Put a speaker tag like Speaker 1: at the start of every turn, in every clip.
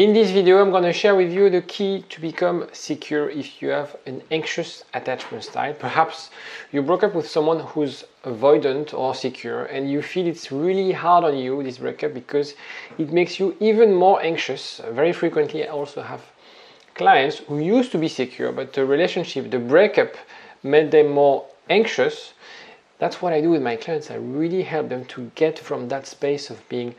Speaker 1: In this video, I'm going to share with you the key to become secure if you have an anxious attachment style. Perhaps you broke up with someone who's avoidant or secure and you feel it's really hard on you, this breakup, because it makes you even more anxious. Very frequently, I also have clients who used to be secure, but the relationship, the breakup made them more anxious. That's what I do with my clients. I really help them to get from that space of being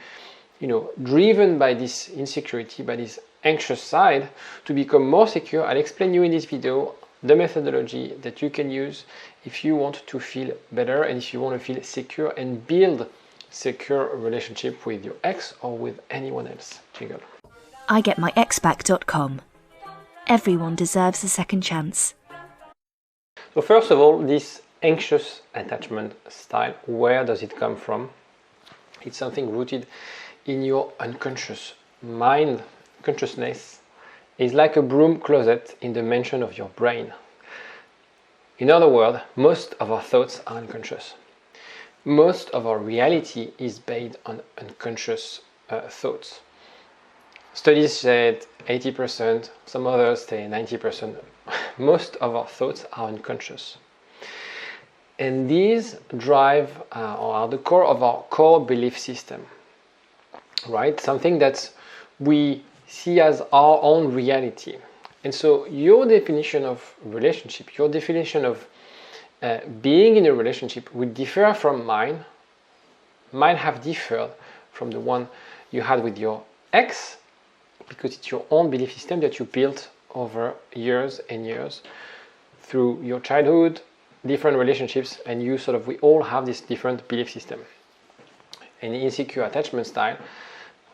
Speaker 1: driven by this insecurity, by this anxious side, to become more secure. I'll explain you in this video the methodology that you can use if you want to feel better and if you want to feel secure and build secure relationship with your ex or with anyone else. Jiggle.
Speaker 2: IGetMyExBack.com. Everyone deserves a second chance.
Speaker 1: So first of all, this anxious attachment style, where does it come from? It's something rooted in your unconscious mind. Consciousness is like a broom closet in the mansion of your brain. In other words, most of our thoughts are unconscious. Most of our reality is based on unconscious thoughts. Studies said 80%, some others say 90%. Most of our thoughts are unconscious. And these drive or are the core of our core belief system. Right? Something that we see as our own reality. And so your definition of relationship, your definition of being in a relationship would differ from mine. Mine have differed from the one you had with your ex, because it's your own belief system that you built over years and years through your childhood, different relationships, and we all have this different belief system. An insecure attachment style,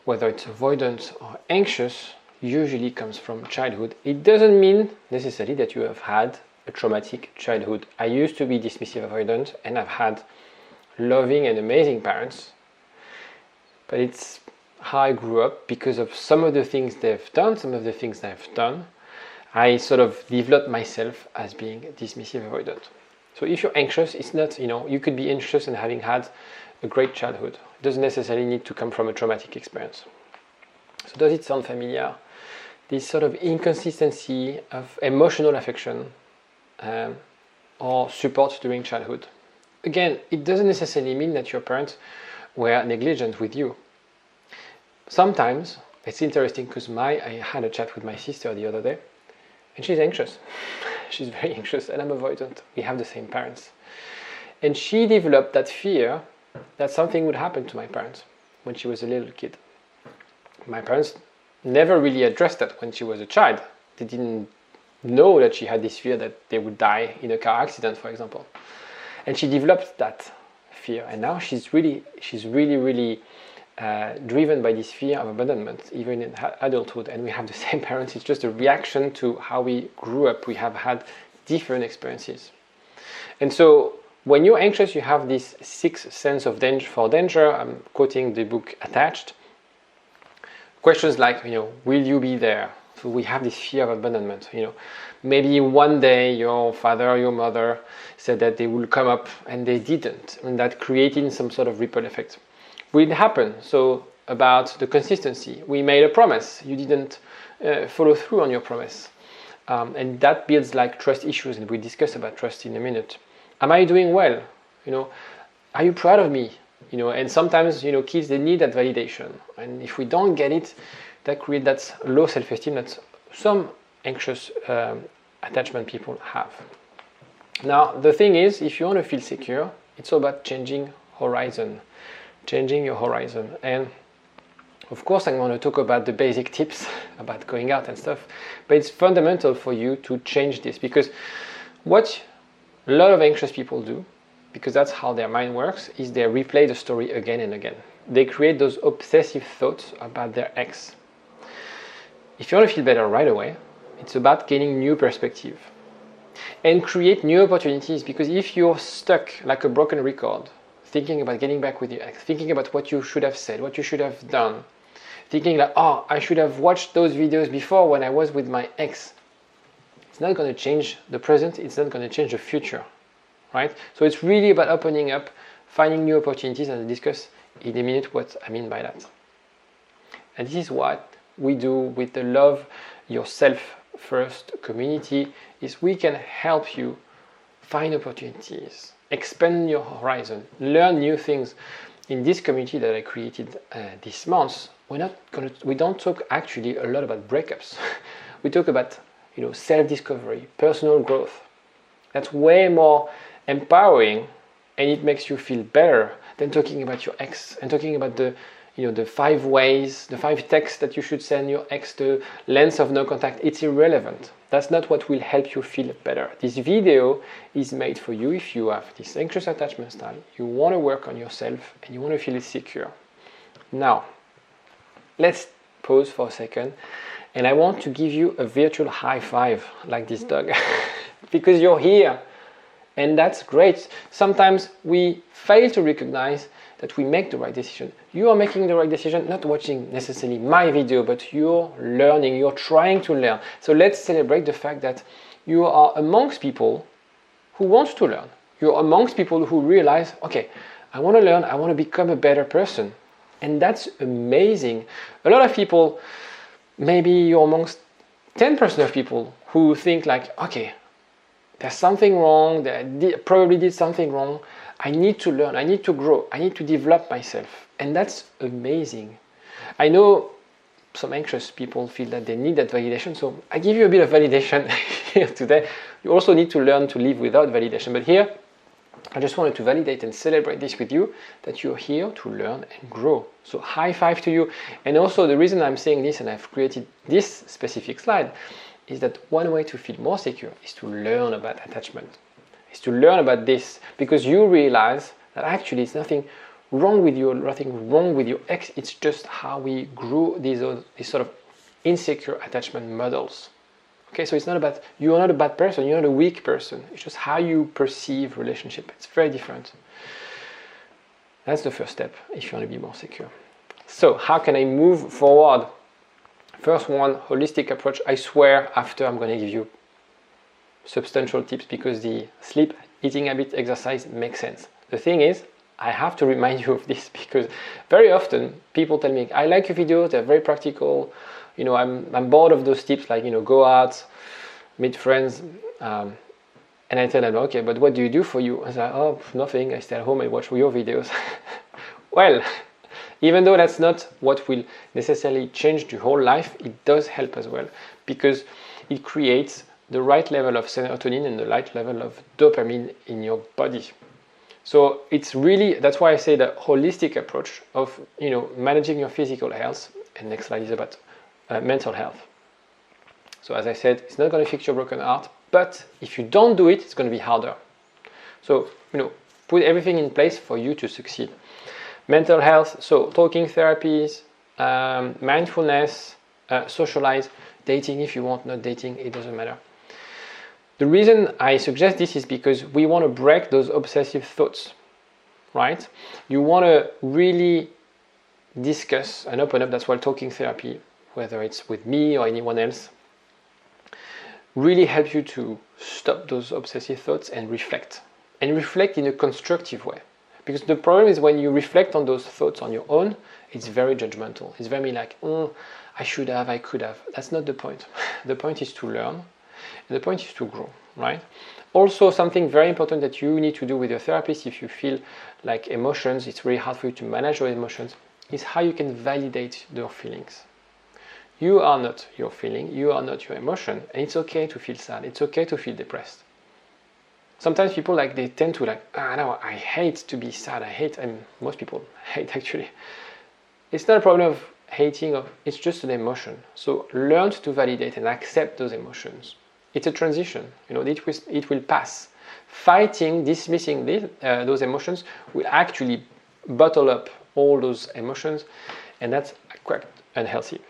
Speaker 1: whether it's avoidant or anxious, usually comes from childhood. It doesn't mean necessarily that you have had a traumatic childhood. I used to be dismissive avoidant and I've had loving and amazing parents, but it's how I grew up because of some of the things they've done, some of the things I've done. I developed myself as being dismissive avoidant. So if you're anxious, it's not, you could be anxious and having had a great childhood. It doesn't necessarily need to come from a traumatic experience. So does it sound familiar? This sort of inconsistency of emotional affection or support during childhood. Again, it doesn't necessarily mean that your parents were negligent with you. Sometimes, it's interesting because I had a chat with my sister the other day, and she's anxious. She's very anxious, and I'm avoidant. We have the same parents. And she developed that fear that something would happen to my parents when she was a little kid. My parents never really addressed that when she was a child. They didn't know that she had this fear that they would die in a car accident, for example. And she developed that fear. And now she's really driven by this fear of abandonment, even in adulthood. And we have the same parents. It's just a reaction to how we grew up. We have had different experiences. And so when you're anxious, you have this sixth sense of danger. I'm quoting the book Attached. Questions like, will you be there? So we have this fear of abandonment. Maybe one day your father or your mother said that they will come up and they didn't, and that created some sort of ripple effect. Will it happen? So about the consistency, we made a promise. You didn't follow through on your promise. And that builds trust issues, and we'll discuss about trust in a minute. Am I doing well? Are you proud of me? And sometimes, kids, they need that validation. And if we don't get it, that creates that low self-esteem that some anxious attachment people have. Now, the thing is, if you want to feel secure, it's all about changing your horizon. And of course, I'm going to talk about the basic tips about going out and stuff, but it's fundamental for you to change this, because what a lot of anxious people do, because that's how their mind works, is they replay the story again and again. They create those obsessive thoughts about their ex. If you want to feel better right away, it's about gaining new perspective and create new opportunities, because if you're stuck like a broken record, thinking about getting back with your ex, thinking about what you should have said, what you should have done, thinking I should have watched those videos before when I was with my ex, it's not going to change the present, it's not going to change the future, right? So it's really about opening up, finding new opportunities, and I'll discuss in a minute what I mean by that. And this is what we do with the Love Yourself First community is we can help you find opportunities, expand your horizon, learn new things. In this community that I created this month, we don't talk actually a lot about breakups. We talk about self-discovery, personal growth. That's way more empowering, and it makes you feel better than talking about your ex and talking about the 5 ways, the 5 texts that you should send your ex, the length of no contact. It's irrelevant. That's not what will help you feel better. This video is made for you if you have this anxious attachment style, you want to work on yourself, and you want to feel secure. Now, let's pause for a second, and I want to give you a virtual high five like this dog because you're here, and that's great. Sometimes we fail to recognize that we make the right decision. You are making the right decision, not watching necessarily my video, but you're learning, you're trying to learn. So let's celebrate the fact that you are amongst people who want to learn. You're amongst people who realize, okay, I want to learn, I want to become a better person. And that's amazing. A lot of people, maybe you're amongst 10% of people who think like, okay, there's something wrong, they probably did something wrong, I need to learn, I need to grow, I need to develop myself. And that's amazing. I know some anxious people feel that they need that validation, so I give you a bit of validation here today. You also need to learn to live without validation. But here, I just wanted to validate and celebrate this with you, that you're here to learn and grow. So high five to you. And also the reason I'm saying this, and I've created this specific slide, is that one way to feel more secure is to learn about attachment. Is to learn about this, because you realize that actually it's nothing wrong with you, nothing wrong with your ex. It's just how we grew these sort of insecure attachment models. Okay, so it's not about, you're not a bad person, you're not a weak person. It's just how you perceive relationship. It's very different. That's the first step if you want to be more secure. So how can I move forward? First one, holistic approach. I swear after I'm going to give you substantial tips because the sleep, eating habit, exercise makes sense. The thing is, I have to remind you of this because very often people tell me, I like your videos, they're very practical. I'm bored of those tips like, go out, meet friends. And I tell them, okay, but what do you do for you? I say, oh, nothing. I stay at home and watch your videos. Well, even though that's not what will necessarily change the whole life, it does help as well because it creates the right level of serotonin and the right level of dopamine in your body. So it's really, that's why I say the holistic approach of, managing your physical health. And next slide is about mental health. So as I said, it's not going to fix your broken heart, but if you don't do it, it's going to be harder. So, put everything in place for you to succeed. Mental health, so talking therapies, mindfulness, socialize, dating if you want, not dating, it doesn't matter. The reason I suggest this is because we want to break those obsessive thoughts, right? You want to really discuss and open up, that's why talking therapy, whether it's with me or anyone else, really helps you to stop those obsessive thoughts and reflect in a constructive way. Because the problem is when you reflect on those thoughts on your own, it's very judgmental. It's very like, I should have, I could have. That's not the point. The point is to learn. And the point is to grow, right? Also, something very important that you need to do with your therapist if you feel like emotions, it's really hard for you to manage your emotions, is how you can validate your feelings. You are not your feeling, you are not your emotion, and it's okay to feel sad, it's okay to feel depressed. Sometimes people they tend to no, I hate to be sad, and most people hate actually. It's not a problem of hating, it's just an emotion. So learn to validate and accept those emotions. It's a transition, it will pass. Fighting, dismissing those emotions will actually bottle up all those emotions, and that's quite unhealthy.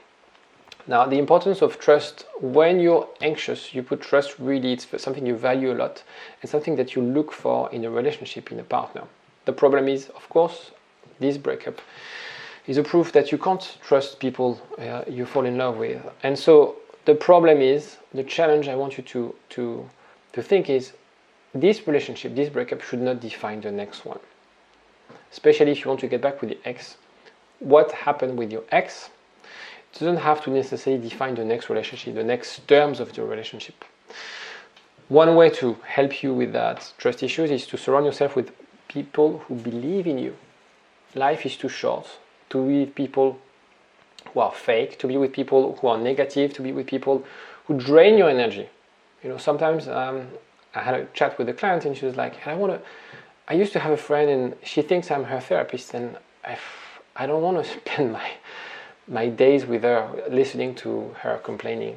Speaker 1: Now, the importance of trust. When you're anxious, you put trust really, it's something you value a lot and something that you look for in a relationship, in a partner. The problem is, of course, this breakup is a proof that you can't trust people you fall in love with. And so the problem is, the challenge I want you to think is, this relationship, this breakup should not define the next one. Especially if you want to get back with the ex. What happened with your ex It doesn't have to necessarily define the next relationship, the next terms of the relationship. One way to help you with that trust issues is to surround yourself with people who believe in you. Life is too short to be with people who are fake, to be with people who are negative, to be with people who drain your energy. Sometimes I had a chat with a client and she was like, I used to have a friend and she thinks I'm her therapist, and I don't want to spend my days with her listening to her complaining.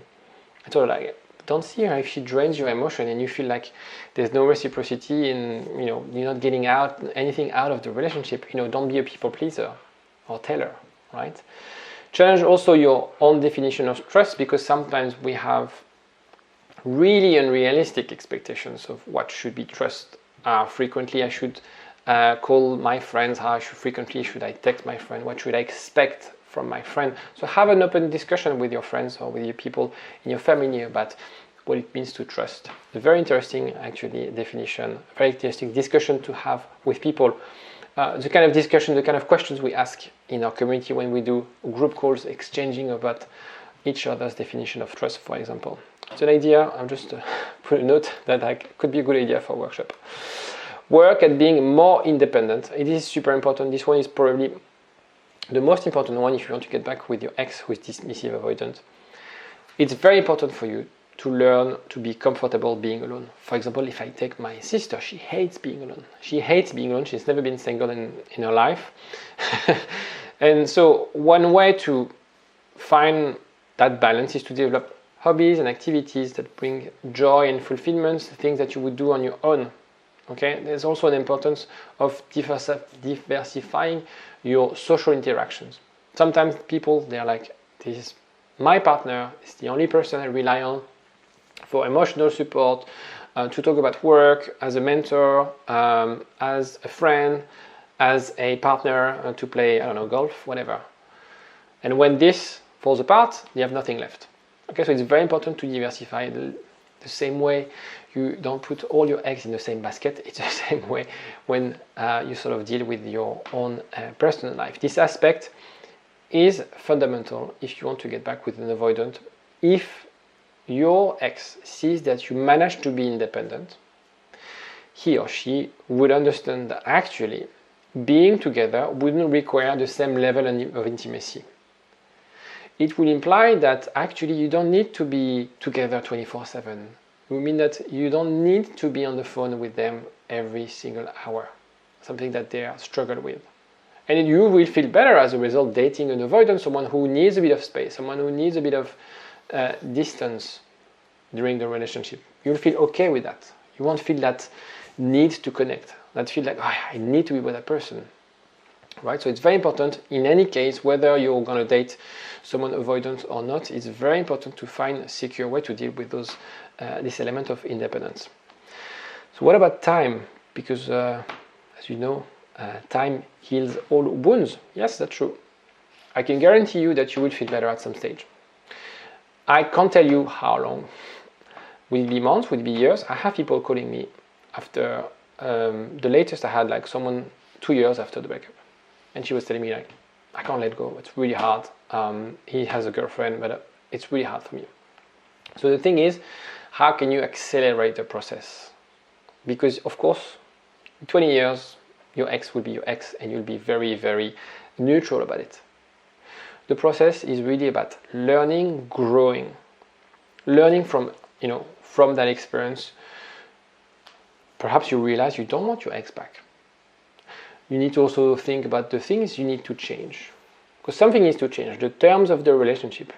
Speaker 1: I told her, like, don't see her if she drains your emotion and you feel like there's no reciprocity and you're not getting anything out of the relationship. Don't be a people pleaser or teller, right? Challenge also your own definition of trust, because sometimes we have really unrealistic expectations of what should be trust. Frequently I should call my friends, how frequently should I text my friend, what should I expect from my friend. So have an open discussion with your friends or with your people in your family about what it means to trust. A very interesting definition, very interesting discussion to have with people. The kind of discussion, the kind of questions we ask in our community when we do group calls, exchanging about each other's definition of trust, for example. It's an idea, I'll just put a note that could be a good idea for a workshop. Work at being more independent. It is super important. This one is probably the most important one if you want to get back with your ex who is dismissive, avoidant. It's very important for you to learn to be comfortable being alone. For example, if I take my sister, she hates being alone. She's never been single in her life. And so one way to find that balance is to develop hobbies and activities that bring joy and fulfillment, things that you would do on your own. Okay, there's also an importance of diversifying your social interactions. Sometimes people, they're like, this is my partner, is the only person I rely on for emotional support, to talk about work, as a mentor, as a friend, as a partner, to play, golf, whatever. And when this falls apart, you have nothing left. Okay, so it's very important to diversify. The same way you don't put all your eggs in the same basket, it's the same way when you sort of deal with your own personal life. This aspect is fundamental if you want to get back with an avoidant. If your ex sees that you manage to be independent, he or she would understand that actually being together wouldn't require the same level of intimacy. It will imply that actually you don't need to be together 24/7. It will mean that you don't need to be on the phone with them every single hour, something that they struggle with. And you will feel better as a result dating an avoidant, someone who needs a bit of space, someone who needs a bit of distance during the relationship. You'll feel okay with that. You won't feel that need to connect, that feel like, I need to be with that person. Right? So it's very important in any case, whether you're going to date someone avoidant or not, it's very important to find a secure way to deal with this element of independence. So what about time? Because as you know, time heals all wounds. Yes, that's true. I can guarantee you that you will feel better at some stage. I can't tell you how long. Will it be months? Will it be years? I have people calling me after the latest I had, like someone 2 years after the breakup. And she was telling me, like, I can't let go. It's really hard. He has a girlfriend, but it's really hard for me. So the thing is, how can you accelerate the process? Because, of course, in 20 years, your ex will be your ex and you'll be very, very neutral about it. The process is really about learning, growing. Learning from that experience. Perhaps you realize you don't want your ex back. You need to also think about the things you need to change. Because something needs to change. The terms of the relationship.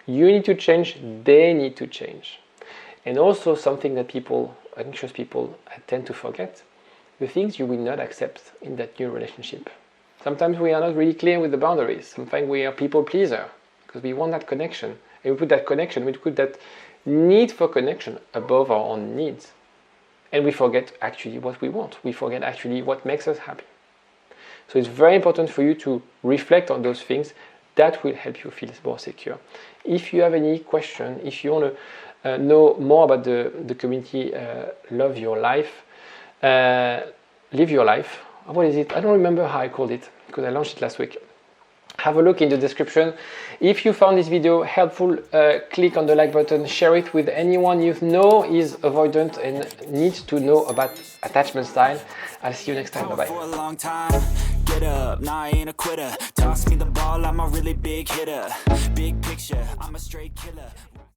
Speaker 1: You need to change, they need to change. And also something that anxious people tend to forget. The things you will not accept in that new relationship. Sometimes we are not really clear with the boundaries. Sometimes we are people pleaser. Because we want that connection. And we put that need for connection above our own needs. And we forget actually what we want. We forget actually what makes us happy. So it's very important for you to reflect on those things. That will help you feel more secure. If you have any question, if you want to know more about the community, Love Your Life, Live Your Life. What is it? I don't remember how I called it because I launched it last week. have a look in the description. If you found this video helpful, click on the like button, share it with anyone you know is avoidant and needs to know about attachment style. I'll see you next time. Bye bye.
Speaker 3: Get up, nah, I ain't a quitter. Toss me the ball, I'm a really big hitter. Big picture, I'm a straight killer.